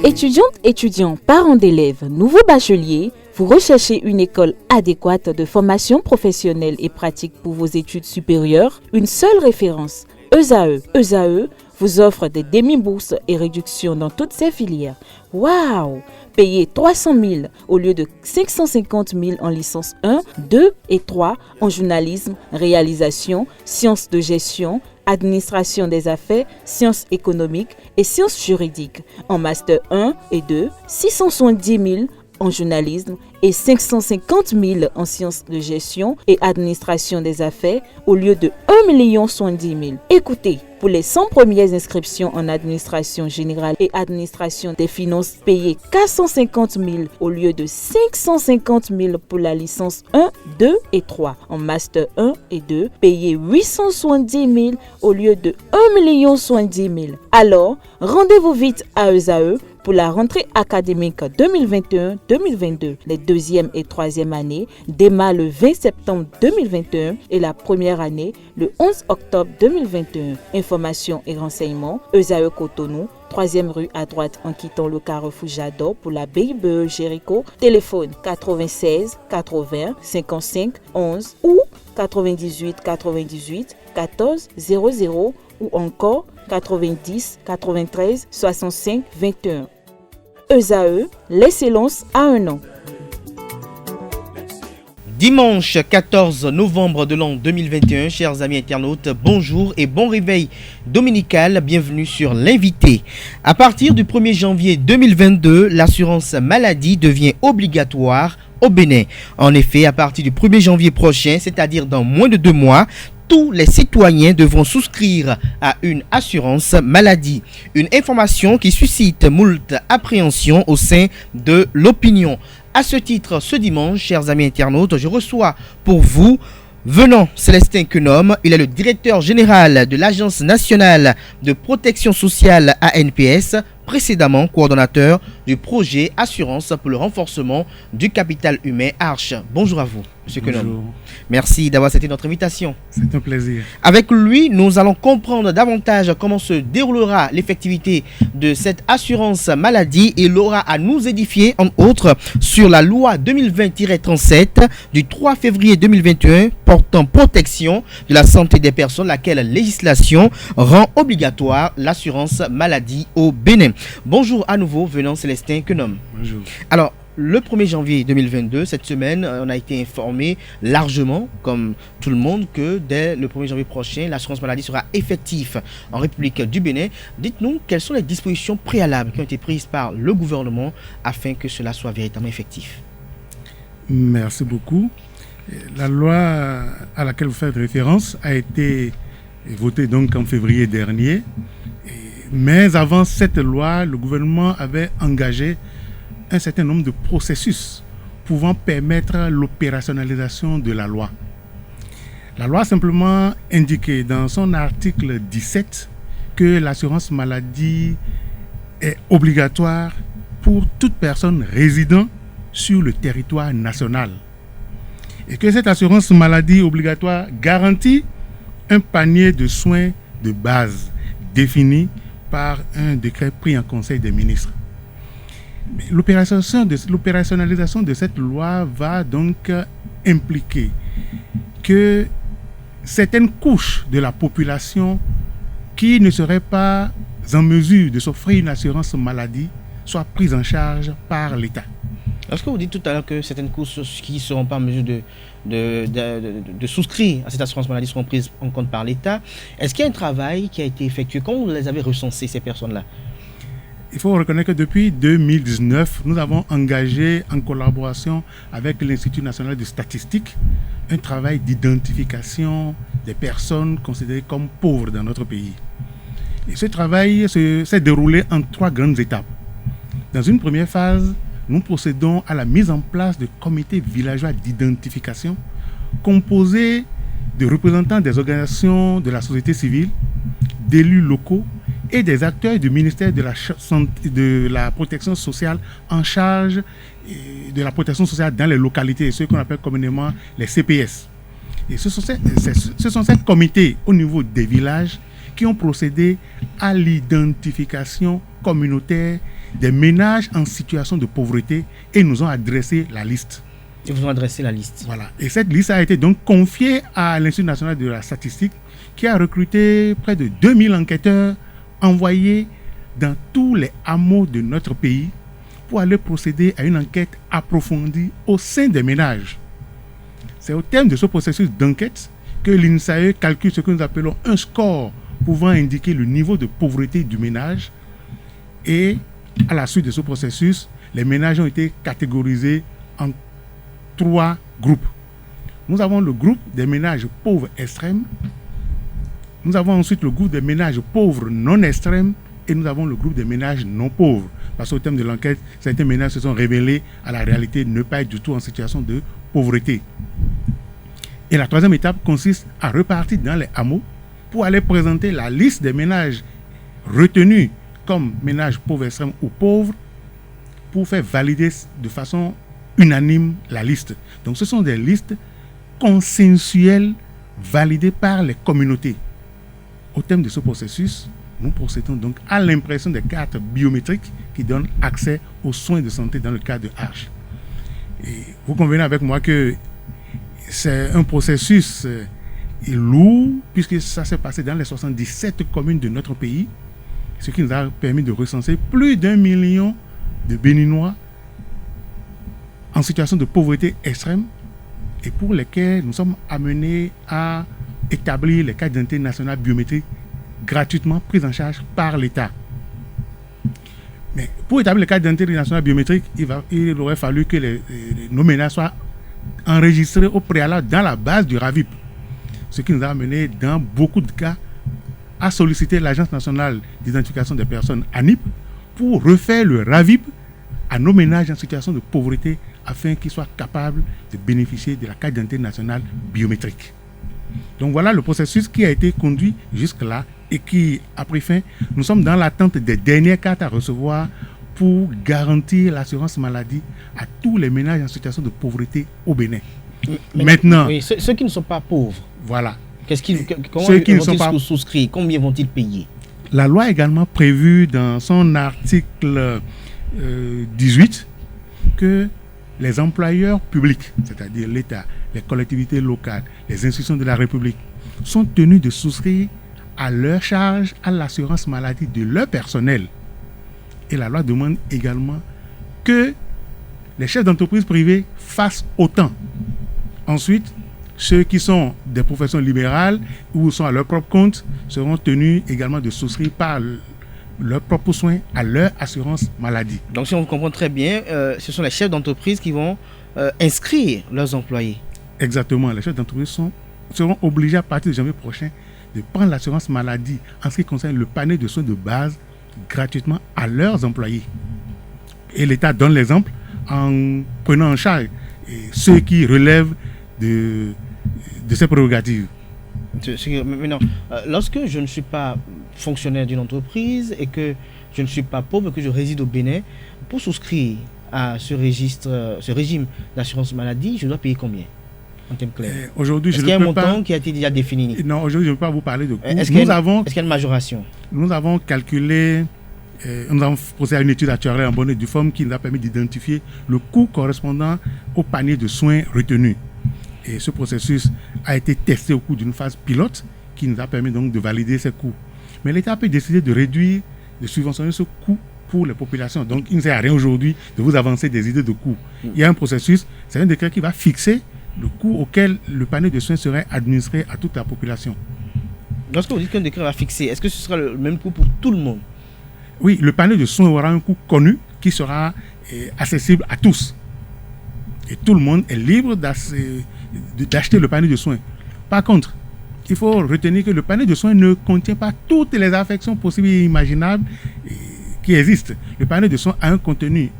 Étudiantes, étudiants, parents d'élèves, nouveaux bacheliers, vous recherchez une école adéquate de formation professionnelle et pratique pour vos études supérieures? Une seule référence, ESAE. ESAE vous offre des demi-bourses et réductions dans toutes ces filières. Waouh! Payez 300 000 au lieu de 550 000 en licence 1, 2 et 3 en journalisme, réalisation, sciences de gestion, administration des affaires, sciences économiques et sciences juridiques. En master 1 et 2, 670 000 en journalisme et 550 000 en sciences de gestion et administration des affaires au lieu de 1 070 000. Écoutez, pour les 100 premières inscriptions en administration générale et administration des finances, payez 450 000 au lieu de 550 000 pour la licence 1, 2 et 3. En master 1 et 2, payez 870 000 au lieu de 1 070 000. Alors, rendez-vous vite à ESAE pour la rentrée académique 2021-2022. Les deuxième et troisième années démarrent le 20 septembre 2021 et la première année le 11 octobre 2021. Informations et renseignements, ESAE Cotonou, 3e rue à droite en quittant le carrefour Jadot pour la BIBE Jéricho. Téléphone 96 80 55 11 ou 98 98 14 00 ou encore 90 93 65 21. ESAE, l'excellence à un an. Dimanche 14 novembre de l'an 2021, chers amis internautes, bonjour et bon réveil dominical, bienvenue sur l'invité. À partir du 1er janvier 2022, l'assurance maladie devient obligatoire au Bénin. En effet, à partir du 1er janvier prochain, c'est-à-dire dans moins de 2 mois, tous les citoyens devront souscrire à une assurance maladie. Une information qui suscite moult appréhension au sein de l'opinion. À ce titre, ce dimanche, chers amis internautes, je reçois pour vous Venant Célestin Quenom. Il est le directeur général de l'Agence nationale de protection sociale ANPS, précédemment coordonnateur du projet Assurance pour le renforcement du capital humain Arche. Bonjour à vous, M. Quenom. Merci d'avoir accepté notre invitation. C'est un plaisir. Avec lui, nous allons comprendre davantage comment se déroulera l'effectivité de cette assurance maladie et il aura à nous édifier, entre autres, sur la loi 2020-37 du 3 février 2021 portant protection de la santé des personnes, laquelle législation rend obligatoire l'assurance maladie au Bénin. Bonjour à nouveau, Venant Célestin Quenom. Bonjour. Alors, le 1er janvier 2022, cette semaine, on a été informé largement, comme tout le monde, que dès le 1er janvier prochain, l'assurance maladie sera effective en République du Bénin. Dites-nous, quelles sont les dispositions préalables qui ont été prises par le gouvernement afin que cela soit véritablement effectif? Merci beaucoup. La loi à laquelle vous faites référence a été votée donc en février dernier. Mais avant cette loi, le gouvernement avait engagé un certain nombre de processus pouvant permettre l'opérationnalisation de la loi. La loi a simplement indiqué dans son article 17 que l'assurance maladie est obligatoire pour toute personne résidant sur le territoire national. Et que cette assurance maladie obligatoire garantit un panier de soins de base défini par un décret pris en Conseil des ministres. L'opérationnalisation de cette loi va donc impliquer que certaines couches de la population qui ne seraient pas en mesure de s'offrir une assurance maladie soient prises en charge par l'État. Est-ce que vous dites tout à l'heure que certaines couches qui ne seront pas en mesure de souscrire à cette assurance maladie seront prises en compte par l'État? Est-ce qu'il y a un travail qui a été effectué? Comment vous les avez recensées, ces personnes-là? Il faut reconnaître que depuis 2019, nous avons engagé en collaboration avec l'Institut national de statistique un travail d'identification des personnes considérées comme pauvres dans notre pays. Et ce travail s'est déroulé en 3 grandes étapes. Dans une première phase, nous procédons à la mise en place de comités villageois d'identification composés de représentants des organisations de la société civile, d'élus locaux et des acteurs du ministère de la protection sociale en charge de la protection sociale dans les localités, ceux qu'on appelle communément les CPS. Et ce sont ces comités au niveau des villages qui ont procédé à l'identification communautaire des ménages en situation de pauvreté et nous ont adressé la liste. Ils vous ont adressé la liste. Voilà. Et cette liste a été donc confiée à l'Institut national de la statistique qui a recruté près de 2000 enquêteurs envoyés dans tous les hameaux de notre pays pour aller procéder à une enquête approfondie au sein des ménages. C'est au terme de ce processus d'enquête que l'INSAE calcule ce que nous appelons un score pouvant indiquer le niveau de pauvreté du ménage. Et à la suite de ce processus, les ménages ont été catégorisés en 3 groupes. Nous avons le groupe des ménages pauvres extrêmes. Nous avons ensuite le groupe des ménages pauvres non extrêmes. Et nous avons le groupe des ménages non pauvres. Parce qu'au terme de l'enquête, certains ménages se sont révélés à la réalité ne pas être du tout en situation de pauvreté. Et la troisième étape consiste à repartir dans les hameaux pour aller présenter la liste des ménages retenus comme ménages pauvres extrêmes ou pauvres pour faire valider de façon unanime la liste. Donc ce sont des listes consensuelles validées par les communautés. Au terme de ce processus, nous procédons donc à l'impression des cartes biométriques qui donnent accès aux soins de santé dans le cadre de Arche. Et vous convenez avec moi que c'est un processus lourd puisque ça s'est passé dans les 77 communes de notre pays, ce qui nous a permis de recenser plus d'1 million de Béninois en situation de pauvreté extrême et pour lesquels nous sommes amenés à établir les cartes d'identité nationale biométriques gratuitement prises en charge par l'État. Mais pour établir les cartes d'identité nationale biométrique, il aurait fallu que nos ménages soient enregistrés au préalable dans la base du RAVIP. Ce qui nous a amené, dans beaucoup de cas, à solliciter l'Agence nationale d'identification des personnes, ANIP, pour refaire le RAVIP à nos ménages en situation de pauvreté afin qu'ils soient capables de bénéficier de la carte d'identité nationale biométrique. Donc voilà le processus qui a été conduit jusque-là et qui a pris fin. Nous sommes dans l'attente des dernières cartes à recevoir pour garantir l'assurance maladie à tous les ménages en situation de pauvreté au Bénin. Maintenant, oui, ceux qui ne sont pas pauvres, voilà. Comment vont-ils souscrire? Combien vont-ils payer? La loi a également prévu dans son article 18 que les employeurs publics, c'est-à-dire l'État, les collectivités locales, les institutions de la République, sont tenus de souscrire à leur charge à l'assurance maladie de leur personnel. Et la loi demande également que les chefs d'entreprise privées fassent autant. Ensuite, ceux qui sont des professions libérales ou sont à leur propre compte seront tenus également de souscrire par leurs propres soins à leur assurance maladie. Donc si on comprend très bien, ce sont les chefs d'entreprise qui vont inscrire leurs employés. Exactement, les chefs d'entreprise seront obligés à partir de janvier prochain de prendre l'assurance maladie en ce qui concerne le panier de soins de base gratuitement à leurs employés. Et l'État donne l'exemple en prenant en charge ceux qui relèvent de ces prérogatives. Maintenant, lorsque je ne suis pas fonctionnaire d'une entreprise et que je ne suis pas pauvre, que je réside au Bénin, pour souscrire à ce régime d'assurance maladie, je dois payer combien en termes clairs? Aujourd'hui, est-ce qu'il y a un montant qui a été déjà défini? Non, aujourd'hui, je ne peux pas vous parler de coûts. Est-ce qu'il y a une majoration? Nous avons calculé, nous avons procédé à une étude actuarielle en bonne et due forme qui nous a permis d'identifier le coût correspondant au panier de soins retenu. Et ce processus a été testé au cours d'une phase pilote qui nous a permis donc de valider ces coûts. Mais l'État peut décider de réduire, de subventionner ce coût pour les populations. Donc il ne sert à rien aujourd'hui de vous avancer des idées de coûts. Il y a un processus, c'est un décret qui va fixer le coût auquel le panier de soins serait administré à toute la population. Lorsque vous dites qu'un décret va fixer, est-ce que ce sera le même coût pour tout le monde? Oui, le panier de soins aura un coût connu qui sera accessible à tous. Et tout le monde est libre d'acheter le panier de soins. Par contre, il faut retenir que le panier de soins ne contient pas toutes les affections possibles et imaginables qui existent. Le panier de soins a un contenu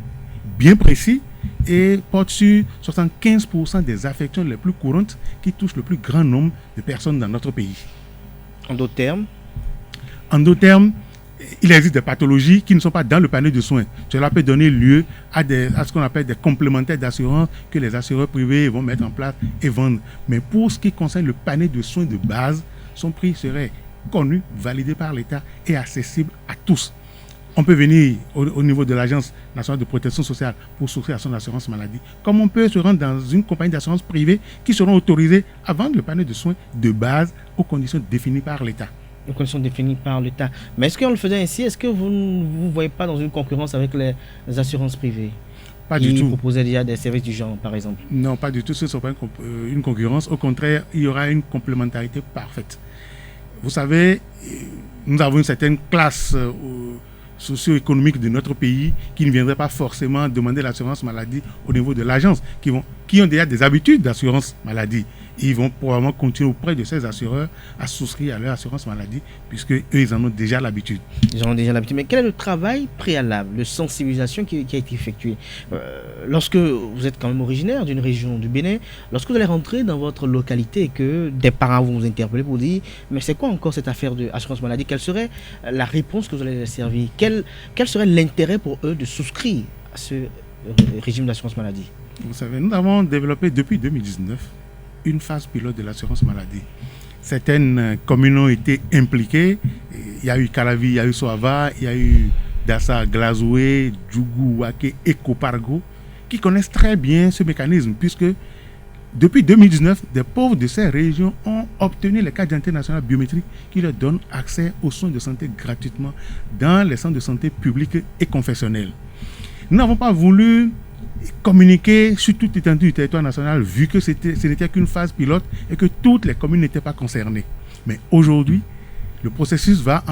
bien précis et porte sur 75% des affections les plus courantes qui touchent le plus grand nombre de personnes dans notre pays. En d'autres termes, il existe des pathologies qui ne sont pas dans le panier de soins. Cela peut donner lieu à ce qu'on appelle des complémentaires d'assurance que les assureurs privés vont mettre en place et vendre. Mais pour ce qui concerne le panier de soins de base, son prix serait connu, validé par l'État et accessible à tous. On peut venir au niveau de l'Agence nationale de protection sociale pour souscrire à son assurance maladie, comme on peut se rendre dans une compagnie d'assurance privée qui seront autorisées à vendre le panier de soins de base aux conditions définies par l'État. Les conditions définies par l'État. Mais est-ce qu'on le faisait ainsi? Est-ce que vous ne vous voyez pas dans une concurrence avec les assurances privées? Pas du tout. Qui proposaient déjà des services du genre, par exemple? Non, pas du tout. Ce ne sera pas une concurrence. Au contraire, il y aura une complémentarité parfaite. Vous savez, nous avons une certaine classe socio-économique de notre pays qui ne viendrait pas forcément demander l'assurance maladie au niveau de l'agence, qui ont déjà des habitudes d'assurance maladie. Ils vont probablement continuer auprès de ces assureurs à souscrire à leur assurance maladie, puisque eux, ils en ont déjà l'habitude. Ils en ont déjà l'habitude. Mais quel est le travail préalable de sensibilisation qui a été effectué? Lorsque vous êtes quand même originaire d'une région du Bénin, lorsque vous allez rentrer dans votre localité et que des parents vont vous interpeller pour dire mais c'est quoi encore cette affaire d'assurance maladie? Quelle serait la réponse que vous allez leur servir? Quel serait l'intérêt pour eux de souscrire à ce régime d'assurance maladie? Vous savez, nous avons développé depuis 2019 une phase pilote de l'assurance maladie. Certaines communes ont été impliquées. Il y a eu Calavi, il y a eu Soava, il y a eu Dassa, Glazoué, Djougou, Wake et Copargo qui connaissent très bien ce mécanisme puisque depuis 2019, des pauvres de ces régions ont obtenu les cartes d'identité nationale biométrique qui leur donnent accès aux soins de santé gratuitement dans les centres de santé publics et confessionnels. Nous n'avons pas voulu communiquer sur toute l'étendue du territoire national vu que ce n'était qu'une phase pilote et que toutes les communes n'étaient pas concernées. Mais aujourd'hui, le processus va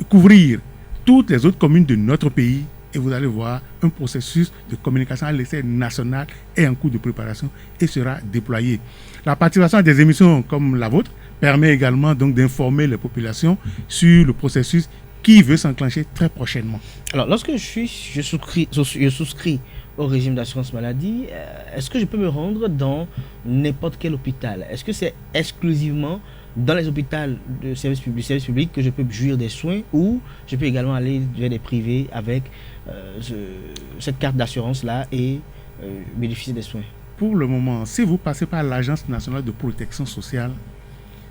couvrir toutes les autres communes de notre pays et vous allez voir un processus de communication à l'échelle nationale est en cours de préparation et sera déployé. La participation à des émissions comme la vôtre permet également donc d'informer les populations sur le processus qui veut s'enclencher très prochainement. Alors, lorsque je souscris au régime d'assurance maladie, est-ce que je peux me rendre dans n'importe quel hôpital? Est-ce que c'est exclusivement dans les hôpitaux de service public que je peux jouir des soins ou je peux également aller vers des privés avec cette carte d'assurance-là et bénéficier des soins? Pour le moment, si vous passez par l'Agence nationale de protection sociale,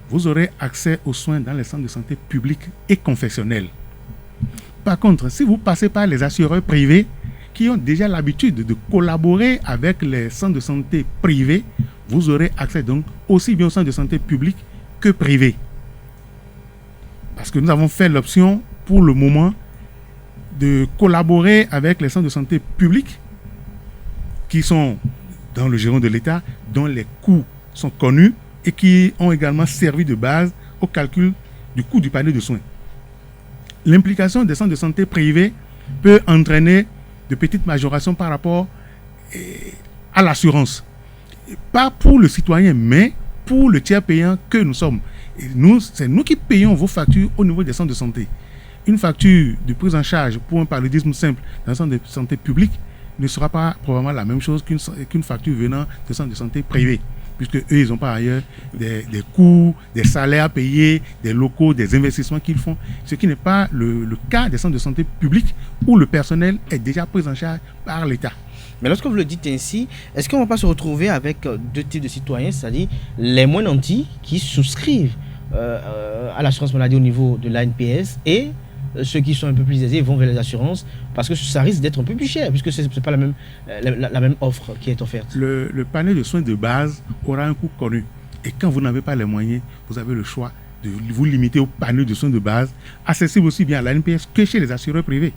vous aurez accès aux soins dans les centres de santé publics et confessionnels. Par contre, si vous passez par les assureurs privés qui ont déjà l'habitude de collaborer avec les centres de santé privés, vous aurez accès donc aussi bien aux centres de santé publics que privés. Parce que nous avons fait l'option pour le moment de collaborer avec les centres de santé publics qui sont dans le giron de l'État, dont les coûts sont connus et qui ont également servi de base au calcul du coût du panier de soins. L'implication des centres de santé privés peut entraîner de petites majorations par rapport à l'assurance. Pas pour le citoyen, mais pour le tiers payant que nous sommes. Et c'est nous qui payons vos factures au niveau des centres de santé. Une facture de prise en charge pour un paludisme simple dans un centre de santé public ne sera pas probablement la même chose qu'une facture venant de centres de santé privés, puisque eux, ils ont par ailleurs des coûts, des salaires à payer, des locaux, des investissements qu'ils font, ce qui n'est pas le cas des centres de santé publics où le personnel est déjà pris en charge par l'État. Mais lorsque vous le dites ainsi, est-ce qu'on ne va pas se retrouver avec deux types de citoyens, c'est-à-dire les moins nantis qui souscrivent à l'assurance maladie au niveau de l'ANPS et ceux qui sont un peu plus aisés vont vers les assurances parce que ça risque d'être un peu plus cher puisque ce n'est pas la même offre qui est offerte. Le panier de soins de base aura un coût connu. Et quand vous n'avez pas les moyens, vous avez le choix de vous limiter au panier de soins de base, accessible aussi bien à l'ANPS que chez les assureurs privés.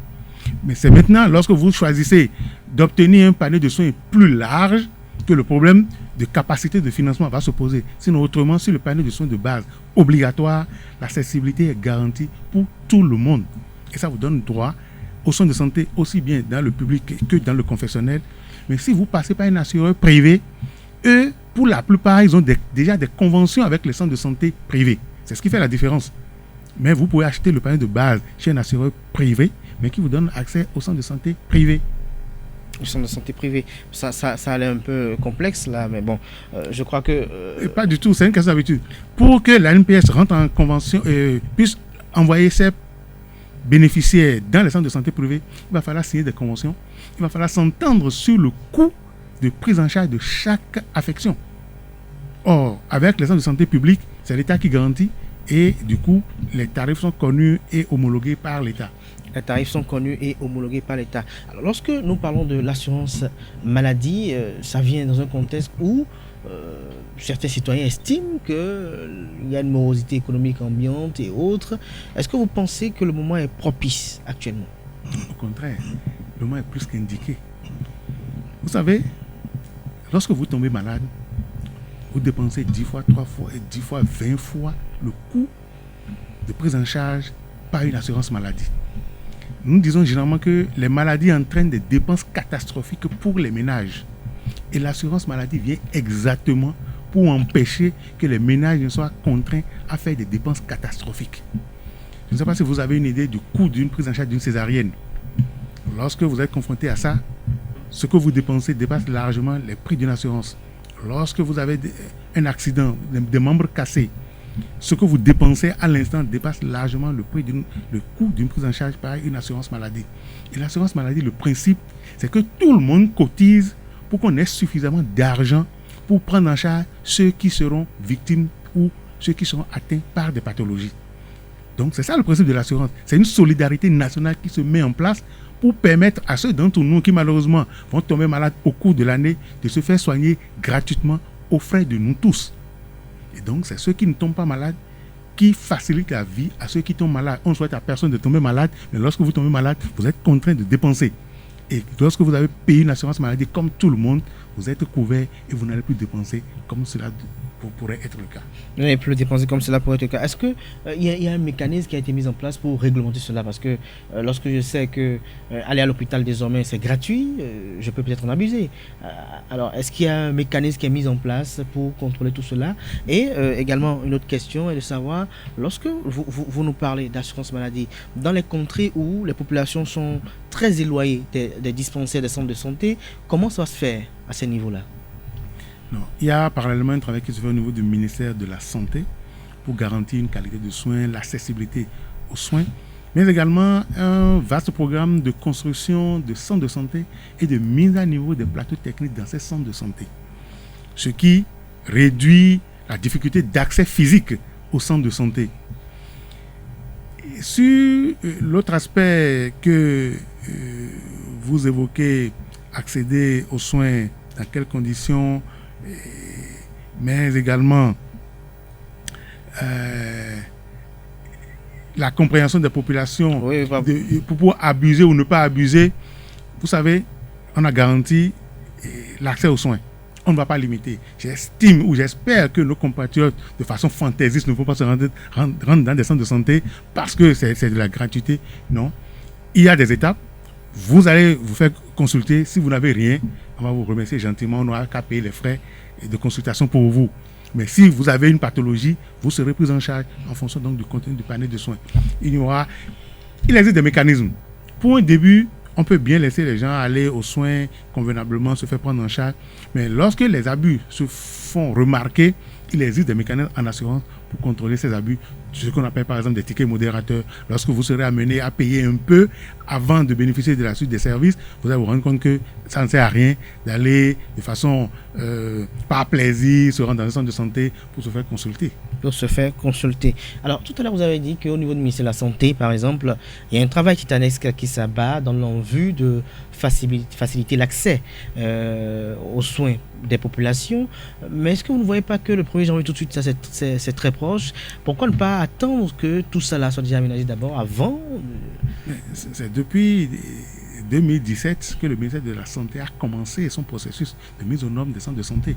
Mais c'est maintenant, lorsque vous choisissez d'obtenir un panier de soins plus large, que le problème de capacité de financement va se poser. Sinon, autrement, si le panier de soins de base obligatoire, l'accessibilité est garantie pour tout le monde. Et ça vous donne droit aux soins de santé aussi bien dans le public que dans le confessionnel. Mais si vous passez par un assureur privé, eux, pour la plupart, ils ont déjà des conventions avec les centres de santé privés. C'est ce qui fait la différence. Mais vous pouvez acheter le panier de base chez un assureur privé, mais qui vous donne accès aux centres de santé privés. Le centre de santé privé, ça a l'air un peu complexe là, mais bon, je crois que... Pas du tout, c'est une question d'habitude. Pour que l'ANPS rentre en convention et puisse envoyer ses bénéficiaires dans les centres de santé privés, il va falloir signer des conventions, il va falloir s'entendre sur le coût de prise en charge de chaque affection. Or, avec les centres de santé publics, c'est l'État qui garantit Et du coup, les tarifs sont connus et homologués par l'État. Les tarifs sont connus et homologués par l'État. Alors, lorsque nous parlons de l'assurance maladie, ça vient dans un contexte où certains citoyens estiment qu'il y a une morosité économique ambiante et autres. Est-ce que vous pensez que le moment est propice actuellement? Au contraire, le moment est plus qu'indiqué. Vous savez, lorsque vous tombez malade, vous dépensez 10 fois, 3 fois, 10 fois, 20 fois le coût de prise en charge par une assurance maladie. Nous disons généralement que les maladies entraînent des dépenses catastrophiques pour les ménages. Et l'assurance maladie vient exactement pour empêcher que les ménages ne soient contraints à faire des dépenses catastrophiques. Je ne sais pas si vous avez une idée du coût d'une prise en charge d'une césarienne. Lorsque vous êtes confronté à ça, ce que vous dépensez dépasse largement les prix d'une assurance. Lorsque vous avez un accident, des membres cassés, ce que vous dépensez à l'instant dépasse largement le coût d'une prise en charge par une assurance maladie. Et l'assurance maladie, le principe, c'est que tout le monde cotise pour qu'on ait suffisamment d'argent pour prendre en charge ceux qui seront victimes ou ceux qui seront atteints par des pathologies. Donc c'est ça le principe de l'assurance. C'est une solidarité nationale qui se met en place pour permettre à ceux d'entre nous qui malheureusement vont tomber malades au cours de l'année de se faire soigner gratuitement aux frais de nous tous. Et donc c'est ceux qui ne tombent pas malades qui facilitent la vie à ceux qui tombent malades. On ne souhaite à personne de tomber malade, mais lorsque vous tombez malade, vous êtes contraint de dépenser. Et lorsque vous avez payé une assurance maladie comme tout le monde, vous êtes couvert et vous n'allez plus dépenser comme cela pourrait être le cas. Vous n'allez plus dépenser comme cela pourrait être le cas. Est-ce qu'il y a un mécanisme qui a été mis en place pour réglementer cela? Parce que lorsque je sais que aller à l'hôpital désormais c'est gratuit, je peux peut-être en abuser. Alors est-ce qu'il y a un mécanisme qui est mis en place pour contrôler tout cela? Et également une autre question est de savoir, lorsque vous nous parlez d'assurance maladie, dans les contrées où les populations sont très éloignées des dispensaires, des centres de santé, comment ça va se faire à ce niveau-là? Non. Il y a parallèlement un travail qui se fait au niveau du ministère de la Santé pour garantir une qualité de soins, l'accessibilité aux soins, mais également un vaste programme de construction de centres de santé et de mise à niveau des plateaux techniques dans ces centres de santé. Ce qui réduit la difficulté d'accès physique aux centres de santé. Et sur l'autre aspect que vous évoquez, accéder aux soins, dans quelles conditions, mais également la compréhension des populations, oui, pour pouvoir abuser ou ne pas abuser. Vous savez, on a garanti l'accès aux soins. On ne va pas limiter. J'estime ou j'espère que nos compatriotes, de façon fantaisiste, ne vont pas se rendre dans des centres de santé parce que c'est de la gratuité. Non. Il y a des étapes. Vous allez vous faire consulter. Si vous n'avez rien, on va vous remercier gentiment. On n'aura qu'à payer les frais de consultation pour vous. Mais si vous avez une pathologie, vous serez pris en charge en fonction donc du contenu du panier de soins. Il existe des mécanismes. Pour un début, on peut bien laisser les gens aller aux soins convenablement, se faire prendre en charge. Mais lorsque les abus se font remarquer, il existe des mécanismes en assurance pour contrôler ces abus. Ce qu'on appelle par exemple des tickets modérateurs. Lorsque vous serez amené à payer un peu avant de bénéficier de la suite des services, vous allez vous rendre compte que ça ne sert à rien d'aller de façon par plaisir se rendre dans un centre de santé pour se faire consulter. Alors tout à l'heure vous avez dit qu'au niveau du ministère de la Santé par exemple, il y a un travail titanesque qui s'abat dans l'envie de faciliter l'accès aux soins des populations. Mais est-ce que vous ne voyez pas que le 1er janvier tout de suite, ça c'est très proche? Pourquoi ne pas attendre que tout ça soit déjà aménagé d'abord avant? C'est depuis 2017 que le ministère de la Santé a commencé son processus de mise aux normes des centres de santé.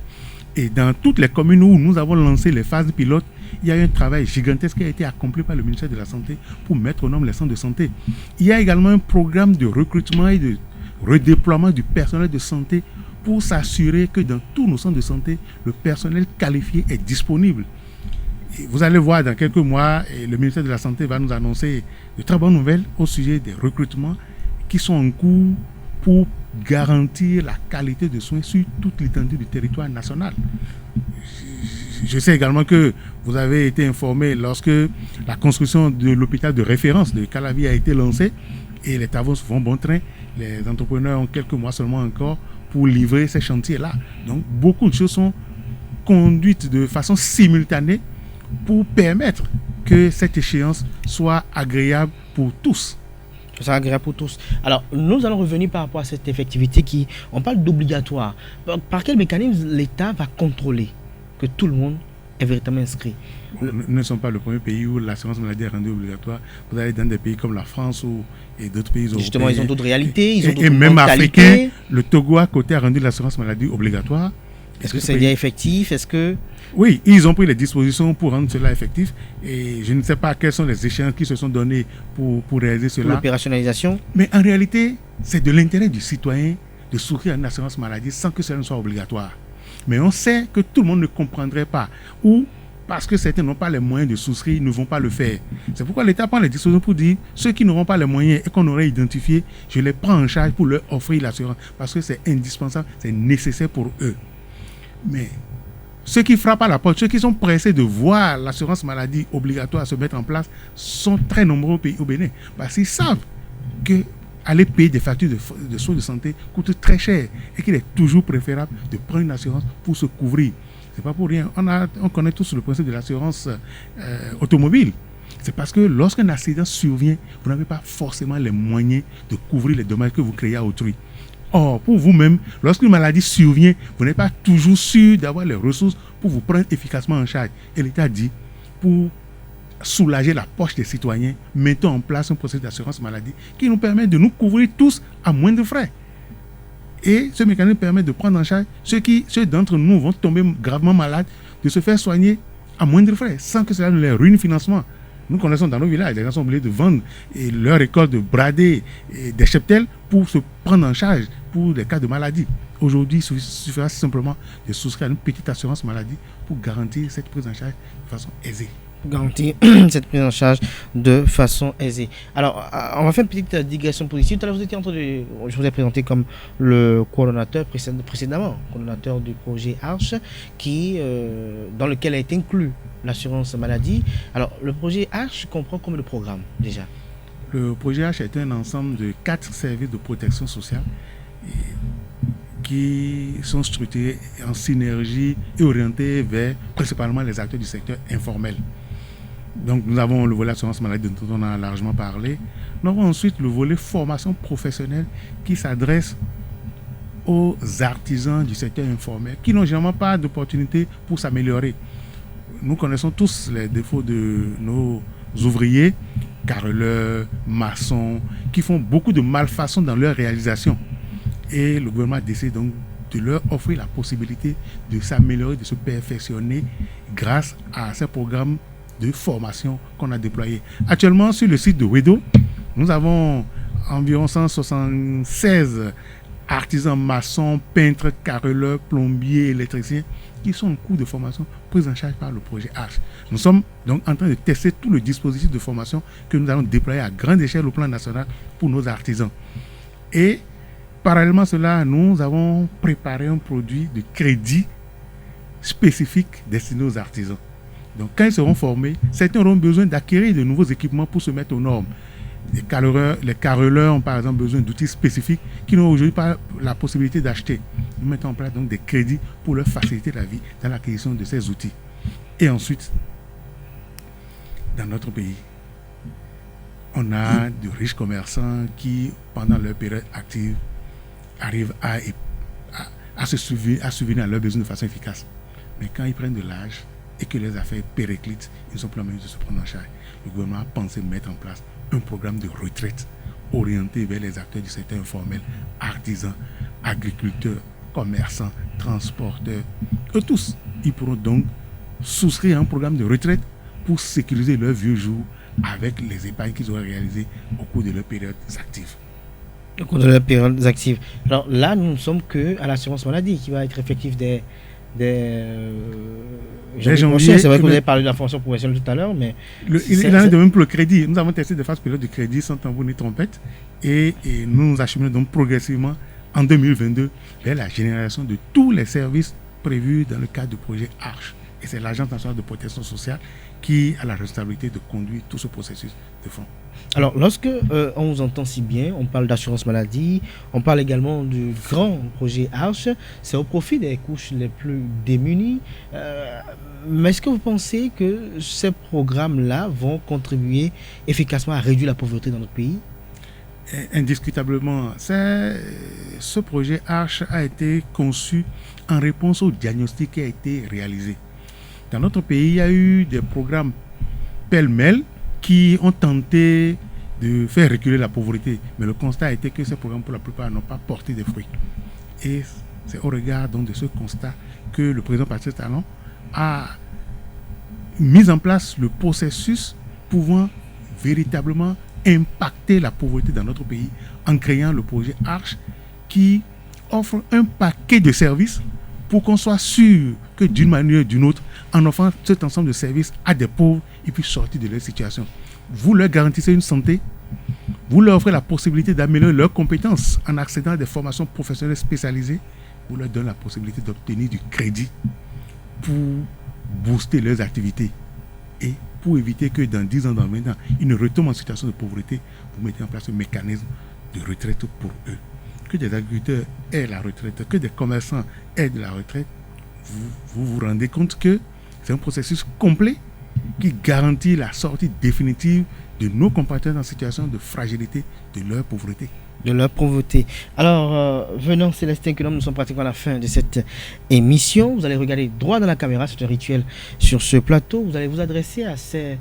Et dans toutes les communes où nous avons lancé les phases pilotes, il y a eu un travail gigantesque qui a été accompli par le ministère de la Santé pour mettre aux normes les centres de santé. Il y a également un programme de recrutement et de redéploiement du personnel de santé pour s'assurer que dans tous nos centres de santé, le personnel qualifié est disponible. Et vous allez voir dans quelques mois, le ministère de la Santé va nous annoncer de très bonnes nouvelles au sujet des recrutements qui sont en cours pour garantir la qualité de soins sur toute l'étendue du territoire national. Je sais également que vous avez été informé lorsque la construction de l'hôpital de référence de Calavi a été lancée et les travaux vont bon train. Les entrepreneurs ont quelques mois seulement encore pour livrer ces chantiers-là. Donc beaucoup de choses sont conduites de façon simultanée pour permettre que cette échéance soit agréable pour tous. C'est agréable pour tous. Alors, nous allons revenir par rapport à cette effectivité on parle d'obligatoire. Par quel mécanisme l'État va contrôler que tout le monde est véritablement inscrit? Nous ne sommes pas le premier pays où l'assurance maladie est rendue obligatoire. Vous allez dans des pays comme la France et d'autres pays européens. Justement, ils ont d'autres réalités, ils ont d'autres et même mentalités. africains, le Togo à côté a rendu l'assurance maladie obligatoire. Est-ce que c'est bien effectif? Est-ce que... Oui, ils ont pris les dispositions pour rendre cela effectif. Et je ne sais pas quelles sont les échéances qui se sont données pour réaliser cela. Pour l'opérationnalisation. Mais en réalité, c'est de l'intérêt du citoyen de souscrire à une assurance maladie sans que cela ne soit obligatoire. Mais on sait que tout le monde ne comprendrait pas. Ou parce que certains n'ont pas les moyens de souscrire, ils ne vont pas le faire. C'est pourquoi l'État prend les dispositions pour dire ceux qui n'auront pas les moyens et qu'on aurait identifié, je les prends en charge pour leur offrir l'assurance. Parce que c'est indispensable, c'est nécessaire pour eux. Mais ceux qui frappent à la porte, ceux qui sont pressés de voir l'assurance maladie obligatoire se mettre en place, sont très nombreux au Bénin. Parce qu'ils savent que aller payer des factures de soins de santé coûte très cher et qu'il est toujours préférable de prendre une assurance pour se couvrir. C'est pas pour rien. On connaît tous le principe de l'assurance automobile. C'est parce que lorsqu'un accident survient, vous n'avez pas forcément les moyens de couvrir les dommages que vous créez à autrui. Or, pour vous-même, lorsqu'une maladie survient, vous n'êtes pas toujours sûr d'avoir les ressources pour vous prendre efficacement en charge. Et l'État dit, pour soulager la poche des citoyens, mettons en place un processus d'assurance maladie qui nous permet de nous couvrir tous à moins de frais. Et ce mécanisme permet de prendre en charge ceux d'entre nous vont tomber gravement malades, de se faire soigner à moindre frais, sans que cela ne les ruine financièrement. Nous connaissons dans nos villages, les gens sont obligés de vendre leur récolte, de brader des cheptels pour se prendre en charge pour des cas de maladie. Aujourd'hui, il suffira simplement de souscrire à une petite assurance maladie pour garantir cette prise en charge de façon aisée. Garantir cette prise en charge de façon aisée. Alors, on va faire une petite digression positive. Tout à l'heure, vous étiez en train je vous ai présenté comme le coordonnateur précédemment, coordonnateur du projet ARCHE, dans lequel a été inclus l'assurance maladie. Alors, le projet ARCHE comprend combien de programmes déjà? Le projet ARCHE est un ensemble de 4 services de protection sociale qui sont structurés en synergie et orientés vers principalement les acteurs du secteur informel. Donc nous avons le volet assurance maladie dont on a largement parlé. Nous avons ensuite le volet formation professionnelle qui s'adresse aux artisans du secteur informel qui n'ont généralement pas d'opportunité pour s'améliorer. Nous connaissons tous les défauts de nos ouvriers, carreleurs, maçons, qui font beaucoup de malfaçons dans leur réalisation. Et le gouvernement décide donc de leur offrir la possibilité de s'améliorer, de se perfectionner grâce à ces programmes de formation qu'on a déployés. Actuellement, sur le site de WEDO, nous avons environ 176 artisans maçons, peintres, carreleurs, plombiers, électriciens qui sont en cours de formation pris en charge par le projet ARCHE. Nous sommes donc en train de tester tout le dispositif de formation que nous allons déployer à grande échelle au plan national pour nos artisans. Et parallèlement à cela, nous avons préparé un produit de crédit spécifique destiné aux artisans. Donc quand ils seront formés, certains auront besoin d'acquérir de nouveaux équipements pour se mettre aux normes. Les carreleurs ont par exemple besoin d'outils spécifiques qu'ils n'ont aujourd'hui pas la possibilité d'acheter. Nous mettons en place donc des crédits pour leur faciliter la vie dans l'acquisition de ces outils. Et ensuite, dans notre pays, on a de riches commerçants qui, pendant leur période active, arrivent à subvenir à leurs besoins de façon efficace. Mais quand ils prennent de l'âge et que les affaires périclitent, ils ne sont plus en mesure de se prendre en charge. Le gouvernement a pensé mettre en place un programme de retraite orienté vers les acteurs du secteur informel, artisans, agriculteurs, commerçants, transporteurs. Eux tous, ils pourront donc souscrire à un programme de retraite pour sécuriser leurs vieux jours avec les épargnes qu'ils auraient réalisées au cours de leurs périodes actives. Au cours de leurs périodes actives. Alors là, nous ne sommes qu'à l'assurance maladie qui va être effective dès janvier. C'est vrai que vous avez parlé de la formation professionnelle tout à l'heure, mais... Il en est de même pour le crédit. Nous avons testé des phases pilotes de crédit sans tambour ni trompette et nous nous acheminons donc progressivement en 2022 vers la génération de tous les services prévus dans le cadre du projet ARCHE. Et c'est l'Agence nationale de protection sociale qui a la responsabilité de conduire tout ce processus de fonds. Alors, lorsque on vous entend si bien, on parle d'assurance maladie, on parle également du grand projet Arche, c'est au profit des couches les plus démunies. Mais est-ce que vous pensez que ces programmes-là vont contribuer efficacement à réduire la pauvreté dans notre pays? Indiscutablement, ce projet Arche a été conçu en réponse au diagnostic qui a été réalisé. Dans notre pays, il y a eu des programmes pêle-mêle qui ont tenté de faire reculer la pauvreté. Mais le constat a été que ces programmes, pour la plupart, n'ont pas porté des fruits. Et c'est au regard donc de ce constat que le président Patrice Talon a mis en place le processus pouvant véritablement impacter la pauvreté dans notre pays en créant le projet Arche qui offre un paquet de services pour qu'on soit sûr que d'une manière ou d'une autre, en offrant cet ensemble de services à des pauvres, ils puissent sortir de leur situation. Vous leur garantissez une santé, vous leur offrez la possibilité d'améliorer leurs compétences en accédant à des formations professionnelles spécialisées, vous leur donnez la possibilité d'obtenir du crédit pour booster leurs activités et pour éviter que dans 10 ans, dans 20 ans, ils ne retombent en situation de pauvreté, vous mettez en place un mécanisme de retraite pour eux. Que des agriculteurs aient la retraite, que des commerçants aient de la retraite, vous vous rendez compte que c'est un processus complet qui garantit la sortie définitive de nos compatriotes en situation de fragilité, de leur pauvreté. De leur pauvreté. Alors, venant Célestin que nous sommes pratiquement à la fin de cette émission. Vous allez regarder droit dans la caméra, c'est un rituel sur ce plateau. Vous allez vous adresser à ces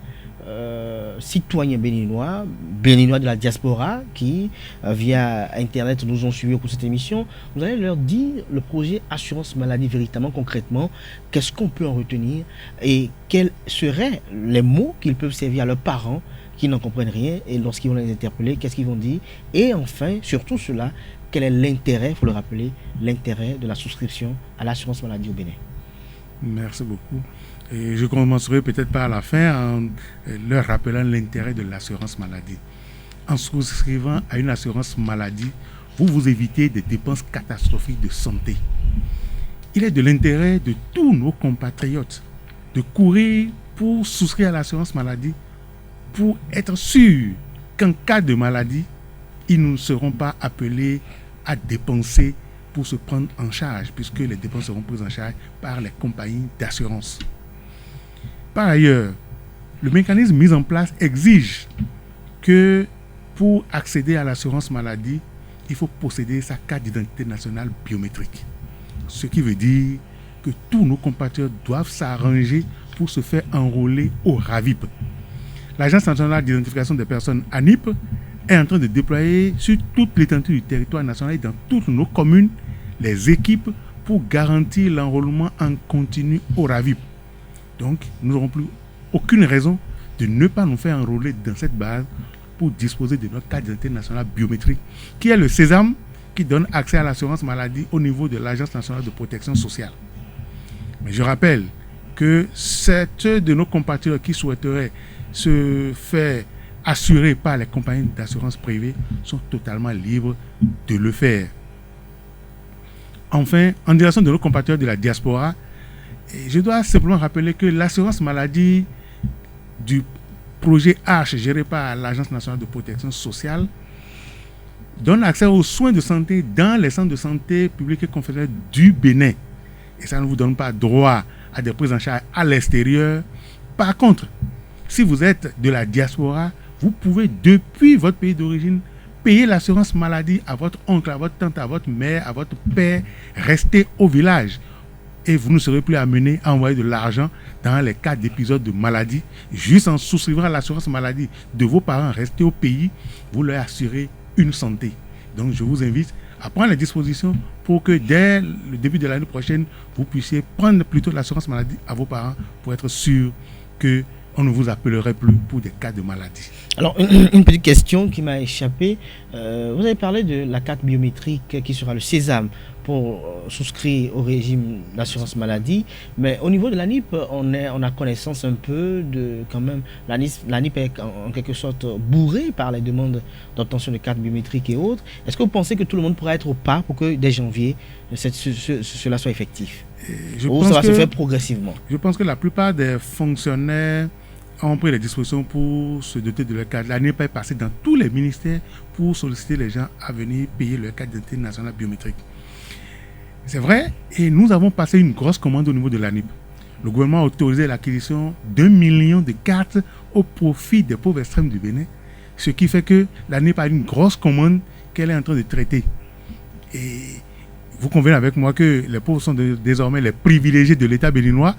citoyens béninois de la diaspora qui, via Internet, nous ont suivis au cours de cette émission. Vous allez leur dire le projet Assurance Maladie véritablement, concrètement, qu'est-ce qu'on peut en retenir et quels seraient les mots qu'ils peuvent servir à leurs parents qui n'en comprennent rien et lorsqu'ils vont les interpeller, qu'est-ce qu'ils vont dire et enfin, surtout cela, quel est l'intérêt, il faut le rappeler, l'intérêt de la souscription à l'assurance maladie au Bénin. Merci beaucoup. Et je commencerai peut-être par la fin en leur rappelant l'intérêt de l'assurance maladie. En souscrivant à une assurance maladie, vous évitez des dépenses catastrophiques de santé. Il est de l'intérêt de tous nos compatriotes de courir pour souscrire à l'assurance maladie pour être sûr qu'en cas de maladie, ils ne seront pas appelés à dépenser pour se prendre en charge, puisque les dépenses seront prises en charge par les compagnies d'assurance. Par ailleurs, le mécanisme mis en place exige que pour accéder à l'assurance maladie, il faut posséder sa carte d'identité nationale biométrique. Ce qui veut dire que tous nos compatriotes doivent s'arranger pour se faire enrôler au RAVIP. L'Agence nationale d'identification des personnes ANIP est en train de déployer sur toute l'étendue du territoire national et dans toutes nos communes les équipes pour garantir l'enrôlement en continu au RAVIP. Donc, nous n'aurons plus aucune raison de ne pas nous faire enrôler dans cette base pour disposer de notre carte d'identité nationale biométrique, qui est le Sésame, qui donne accès à l'assurance maladie au niveau de l'Agence nationale de protection sociale. Mais je rappelle que ceux de nos compatriotes qui souhaiteraient se faire assurer par les compagnies d'assurance privées sont totalement libres de le faire. Enfin, en direction de nos compatriotes de la diaspora, je dois simplement rappeler que l'assurance maladie du projet Arche géré par l'Agence nationale de protection sociale donne accès aux soins de santé dans les centres de santé publics et confessionnels du Bénin. Et ça ne vous donne pas droit à des prises en charge à l'extérieur. Par contre, si vous êtes de la diaspora, vous pouvez depuis votre pays d'origine payer l'assurance maladie à votre oncle, à votre tante, à votre mère, à votre père, rester au village. Et vous ne serez plus amené à envoyer de l'argent dans les cas d'épisodes de maladie. Juste en souscrivant à l'assurance maladie de vos parents restés au pays, vous leur assurez une santé. Donc je vous invite à prendre les dispositions pour que dès le début de l'année prochaine, vous puissiez prendre plutôt l'assurance maladie à vos parents pour être sûr que on ne vous appellerait plus pour des cas de maladie. Alors, une petite question qui m'a échappé. Vous avez parlé de la carte biométrique qui sera le Sésame pour souscrire au régime d'assurance maladie. Mais au niveau de l'ANIP, on a connaissance un peu de, quand même, l'ANIP est en quelque sorte bourrée par les demandes d'obtention de cartes biométriques et autres. Est-ce que vous pensez que tout le monde pourra être au pas pour que dès janvier, cela soit effectif? Ou ça va se faire progressivement? Je pense que la plupart des fonctionnaires ont pris les dispositions pour se doter de leur carte. L'ANIP est passée dans tous les ministères pour solliciter les gens à venir payer leur carte d'identité nationale biométrique. C'est vrai, et nous avons passé une grosse commande au niveau de l'ANIP. Le gouvernement a autorisé l'acquisition d'1 million de cartes au profit des pauvres extrêmes du Bénin, ce qui fait que l'ANIP a une grosse commande qu'elle est en train de traiter. Et vous convenez avec moi que les pauvres sont désormais les privilégiés de l'État béninois.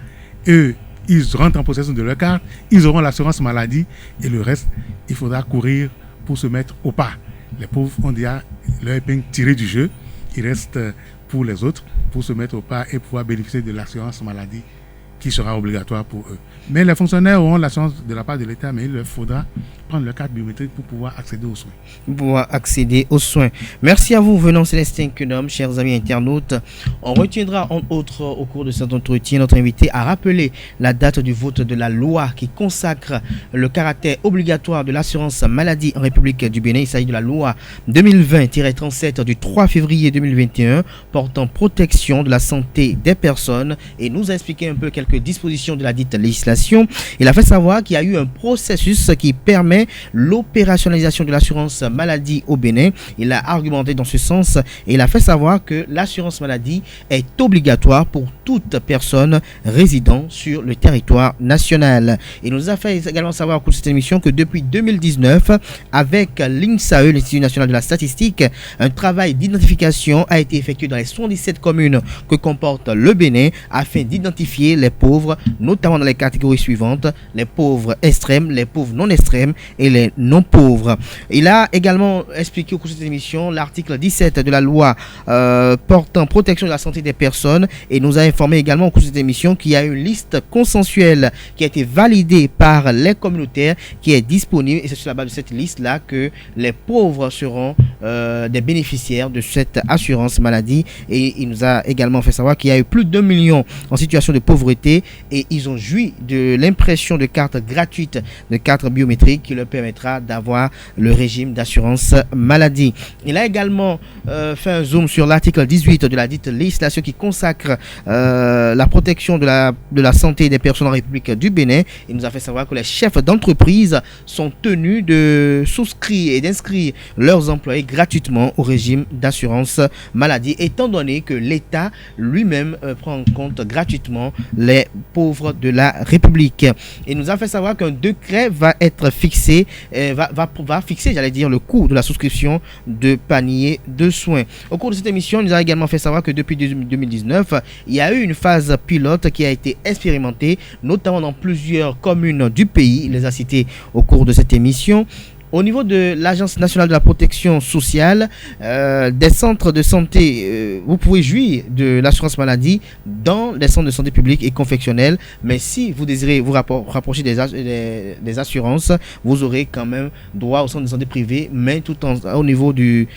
Eux, ils rentrent en possession de leur carte, ils auront l'assurance maladie et le reste, il faudra courir pour se mettre au pas. Les pauvres ont déjà leur épingle tirée du jeu. Il reste pour les autres pour se mettre au pas et pouvoir bénéficier de l'assurance maladie qui sera obligatoire pour eux. Mais les fonctionnaires auront l'assurance de la part de l'État, mais il leur faudra prendre leur carte biométrique pour pouvoir accéder aux soins. Merci à vous, venant Célestin Quenom, chers amis internautes. On retiendra en autres au cours de cet entretien notre invité à rappeler la date du vote de la loi qui consacre le caractère obligatoire de l'assurance maladie en République du Bénin. Il s'agit de la loi 2020-37 du 3 février 2021 portant protection de la santé des personnes, et nous a expliqué un peu quelques dispositions de la dite législation. Il a fait savoir qu'il y a eu un processus qui permet l'opérationnalisation de l'assurance maladie au Bénin. Il a argumenté dans ce sens et il a fait savoir que l'assurance maladie est obligatoire pour toute personne résidant sur le territoire national. Il nous a fait également savoir au cours de cette émission que depuis 2019, avec l'INSAE, l'Institut national de la statistique, un travail d'identification a été effectué dans les 77 communes que comporte le Bénin afin d'identifier les pauvres, notamment dans les catégories suivantes: les pauvres extrêmes, les pauvres non extrêmes et les non pauvres. Il a également expliqué au cours de cette émission l'article 17 de la loi portant protection de la santé des personnes, et nous a informé également au cours de cette émission qu'il y a une liste consensuelle qui a été validée par les communautaires qui est disponible, et c'est sur la base de cette liste là que les pauvres seront des bénéficiaires de cette assurance maladie. Et il nous a également fait savoir qu'il y a eu plus d'1 million en situation de pauvreté, et ils ont joui de l'impression de cartes gratuites, de cartes biométriques qui leur permettra d'avoir le régime d'assurance maladie. Il a également fait un zoom sur l'article 18 de la dite législation qui consacre la protection de la santé des personnes en République du Bénin. Il nous a fait savoir que les chefs d'entreprise sont tenus de souscrire et d'inscrire leurs employés gratuitement au régime d'assurance maladie, étant donné que l'État lui-même prend en compte gratuitement les pauvres de la République. Il nous a fait savoir qu'un décret va être fixé, va fixer, j'allais dire, le coût de la souscription de paniers de soins. Au cours de cette émission, il nous a également fait savoir que depuis 2019, il y a eu une phase pilote qui a été expérimentée, notamment dans plusieurs communes du pays. Il les a citées au cours de cette émission. Au niveau de l'Agence nationale de la protection sociale, des centres de santé, vous pouvez jouir de l'assurance maladie dans les centres de santé publics et confessionnels. Mais si vous désirez vous rapprocher des assurances, vous aurez quand même droit au centre de santé privé, mais tout au niveau du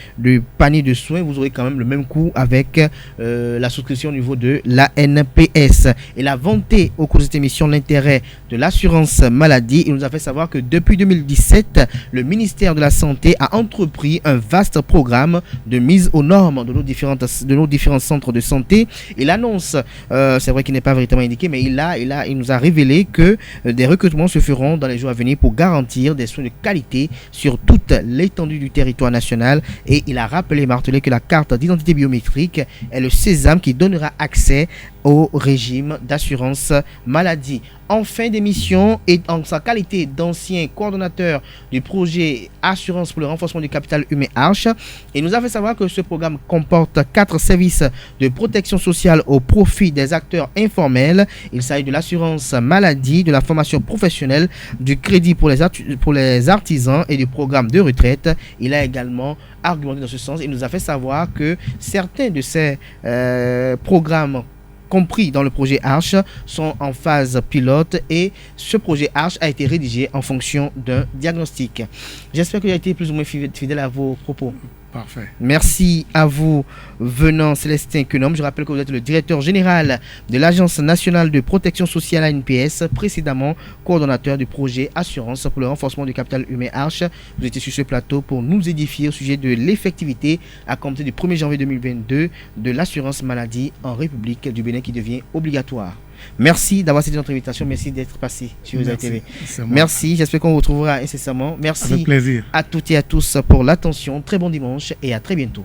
panier de soins, vous aurez quand même le même coût avec la souscription au niveau de l'ANPS. Il a vanté au cours de cette émission l'intérêt de l'assurance maladie. Il nous a fait savoir que depuis 2017, le ministère de la Santé a entrepris un vaste programme de mise aux normes de nos différents centres de santé. Il annonce, c'est vrai qu'il n'est pas véritablement indiqué, mais il nous a révélé que des recrutements se feront dans les jours à venir pour garantir des soins de qualité sur toute l'étendue du territoire national. Et il a rappelé, martelé, que la carte d'identité biométrique est le sésame qui donnera accès au régime d'assurance maladie. En fin d'émission, et en sa qualité d'ancien coordonnateur du projet Assurance pour le renforcement du capital humain Arche, il nous a fait savoir que ce programme comporte 4 services de protection sociale au profit des acteurs informels. Il s'agit de l'assurance maladie, de la formation professionnelle, du crédit pour les artisans et du programme de retraite. Il a également argumenté dans ce sens. Il nous a fait savoir que certains de ces programmes compris dans le projet Arche sont en phase pilote, et ce projet Arche a été rédigé en fonction d'un diagnostic. J'espère que j'ai été plus ou moins fidèle à vos propos. Parfait. Merci à vous, venant Célestin Quenom. Je rappelle que vous êtes le directeur général de l'Agence nationale de protection sociale ANPS, précédemment coordonnateur du projet Assurance pour le renforcement du capital humain Arche. Vous étiez sur ce plateau pour nous édifier au sujet de l'effectivité à compter du 1er janvier 2022 de l'assurance maladie en République du Bénin qui devient obligatoire. Merci d'avoir accepté notre invitation. Merci d'être passé sur Oser TV. C'est moi. Merci. J'espère qu'on vous retrouvera incessamment. Merci Avec plaisir. à toutes et à tous pour l'attention. Très bon dimanche et à très bientôt.